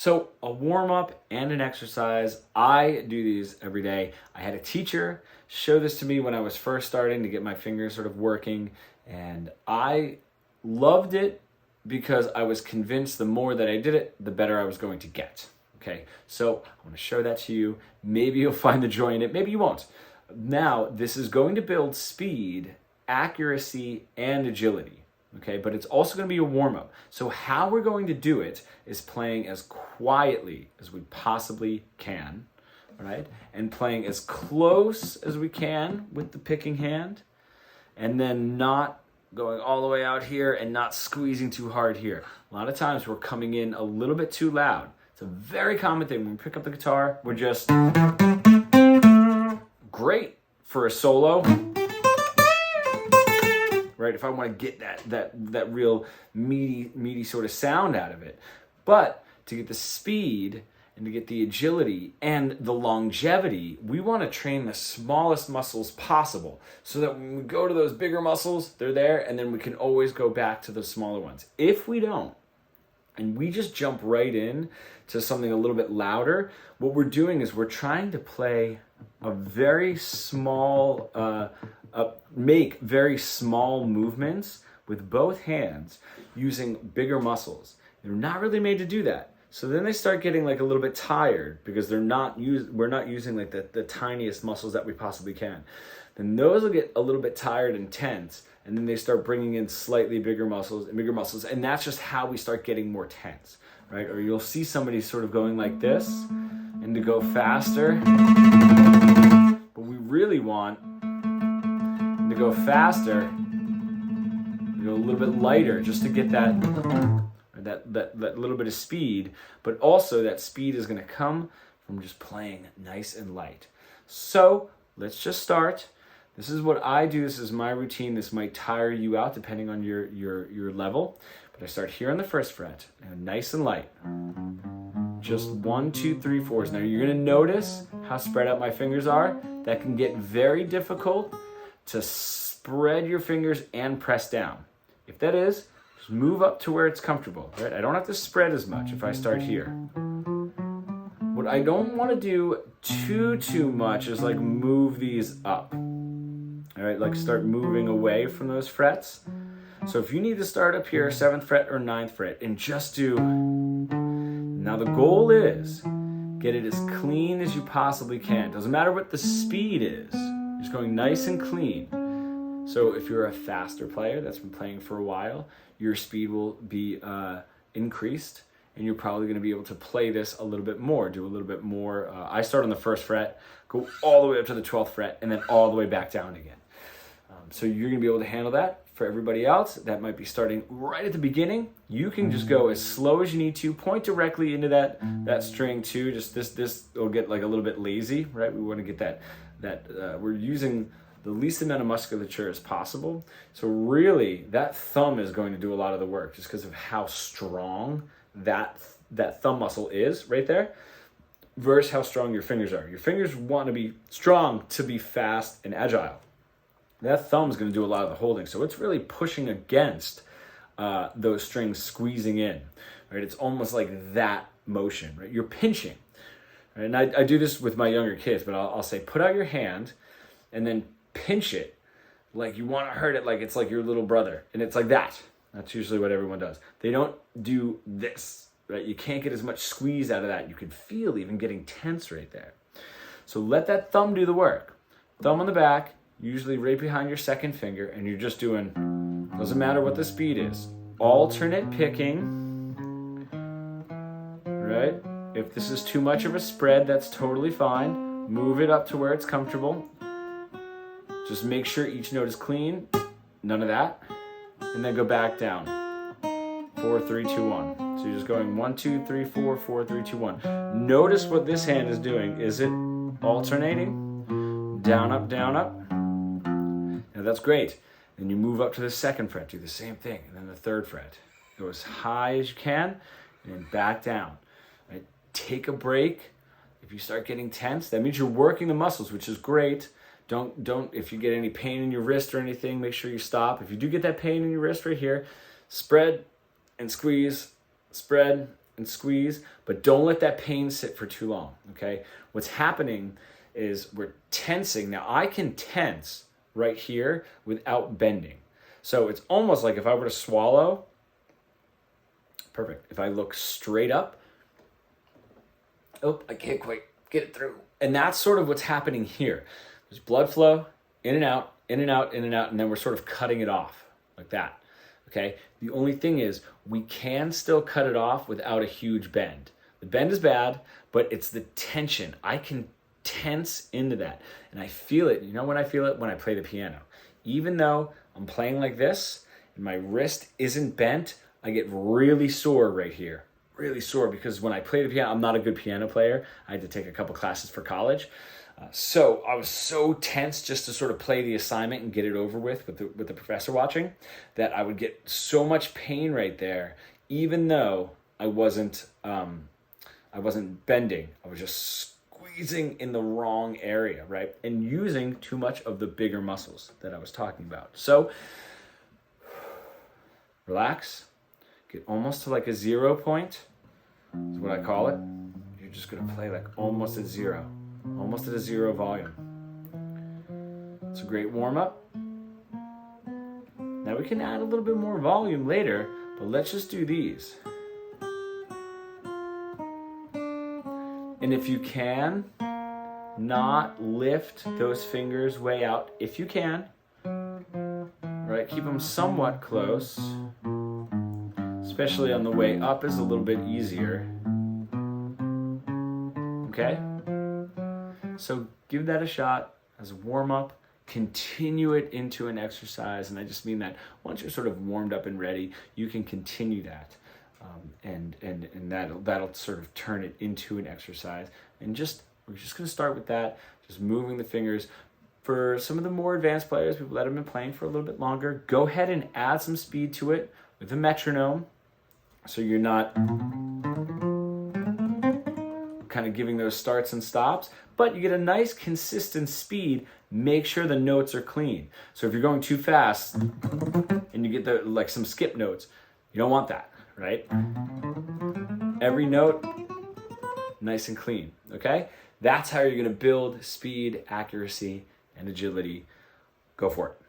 So a warm up and an exercise, I do these every day. I had a teacher show this to me when I was first starting to get my fingers sort of working, and I loved it because I was convinced the more that I did it, the better I was going to get. Okay, so I want to show that to you. Maybe you'll find the joy in it, maybe you won't. Now, this is going to build speed, accuracy, and agility. Okay, but it's also going to be a warm-up. So how we're going to do it is playing as quietly as we possibly can, all right? And playing as close as we can with the picking hand, and then not going all the way out here and not squeezing too hard here. A lot of times we're coming in a little bit too loud. It's a very common thing. When we pick up the guitar, we're just great for a solo. Right? If I want to get that real meaty sort of sound out of it. But to get the speed and to get the agility and the longevity, we want to train the smallest muscles possible so that when we go to those bigger muscles, they're there, and then we can always go back to the smaller ones. If we don't, and we just jump right in to something a little bit louder, what we're doing is we're trying to play a very small, make very small movements with both hands using bigger muscles. They're not really made to do that. So then they start getting like a little bit tired because we're not using like the tiniest muscles that we possibly can. Then those will get a little bit tired and tense, and then they start bringing in slightly bigger muscles, and that's just how we start getting more tense, right? Or you'll see somebody sort of going like this, and to go faster, but we really want to go faster, go a little bit lighter, just to get that little bit of speed. But also that speed is going to come from just playing nice and light. So let's just start. This is what I do. This is my routine. This might tire you out depending on your level. But I start here on the first fret, nice and light. Just 1, 2, 3, 4s. Now you're going to notice how spread out my fingers are. That can get very difficult to spread your fingers and press down. If that is, just move up to where it's comfortable. Right? I don't have to spread as much if I start here. What I don't want to do too much is like move these up. All right, like start moving away from those frets. So if you need to start up here, 7th fret or 9th fret, and just do. Now the goal is get it as clean as you possibly can. Doesn't matter what the speed is. Just going nice and clean. So if you're a faster player that's been playing for a while, your speed will be increased, and you're probably going to be able to play this a little bit more, do a little bit more. I start on the 1st fret, go all the way up to the 12th fret, and then all the way back down again. So you're going to be able to handle that. For everybody else, that might be starting right at the beginning. You can just go as slow as you need to, point directly into that string too. Just this will get like a little bit lazy, right? We want to get that we're using the least amount of musculature as possible. So really, that thumb is going to do a lot of the work just because of how strong that thumb muscle is right there versus how strong your fingers are. Your fingers want to be strong to be fast and agile. That thumb is going to do a lot of the holding. So it's really pushing against those strings squeezing in, right? It's almost like that motion, right? You're pinching. Right? And I do this with my younger kids, but I'll say, put out your hand and then pinch it like you want to hurt it, like it's like your little brother. And it's like that. That's usually what everyone does. They don't do this, right? You can't get as much squeeze out of that. You can feel even getting tense right there. So let that thumb do the work. Thumb on the back, usually right behind your 2nd finger, and you're just doing, doesn't matter what the speed is, alternate picking, right? If this is too much of a spread, that's totally fine. Move it up to where it's comfortable. Just make sure each note is clean, none of that, and then go back down. 4, 3, 2, 1. So you're just going 1, 2, 3, 4, 4, 3, 2, 1. Notice what this hand is doing. Is it alternating? Down, up, down, up. Now that's great. Then you move up to the 2nd fret, do the same thing, and then the 3rd fret. Go as high as you can, and then back down. Right? Take a break. If you start getting tense, that means you're working the muscles, which is great. Don't, if you get any pain in your wrist or anything, make sure you stop. If you do get that pain in your wrist right here, spread and squeeze, spread and squeeze, but don't let that pain sit for too long, okay? What's happening is we're tensing. Now I can tense right here without bending. So it's almost like if I were to swallow, perfect. If I look straight up, oh, I can't quite get it through. And that's sort of what's happening here. There's blood flow, in and out, in and out, in and out, and then we're sort of cutting it off like that, okay? The only thing is we can still cut it off without a huge bend. The bend is bad, but it's the tension. I can tense into that, and I feel it. You know when I feel it? When I play the piano. Even though I'm playing like this, and my wrist isn't bent, I get really sore right here. Really sore, because when I play the piano, I'm not a good piano player. I had to take a couple classes for college. So I was so tense just to sort of play the assignment and get it over with the professor watching, that I would get so much pain right there, even though I wasn't bending. I was just squeezing in the wrong area, right? And using too much of the bigger muscles that I was talking about. So relax, get almost to like a 0 point, is what I call it. You're just gonna play like almost at zero. Almost at a 0 volume. It's a great warm-up. Now we can add a little bit more volume later, but let's just do these. And if you can, not lift those fingers way out. If you can, right? Keep them somewhat close. Especially on the way up is a little bit easier. Okay? So give that a shot as a warm-up. Continue it into an exercise, and I just mean that once you're sort of warmed up and ready, you can continue that, and that'll sort of turn it into an exercise. And we're just going to start with that, just moving the fingers. For some of the more advanced players, people that have been playing for a little bit longer, go ahead and add some speed to it with a metronome, so you're not kind of giving those starts and stops, but you get a nice consistent speed. Make sure the notes are clean. So if you're going too fast and you get like some skip notes, you don't want that, right? Every note, nice and clean, okay? That's how you're gonna build speed, accuracy, and agility. Go for it.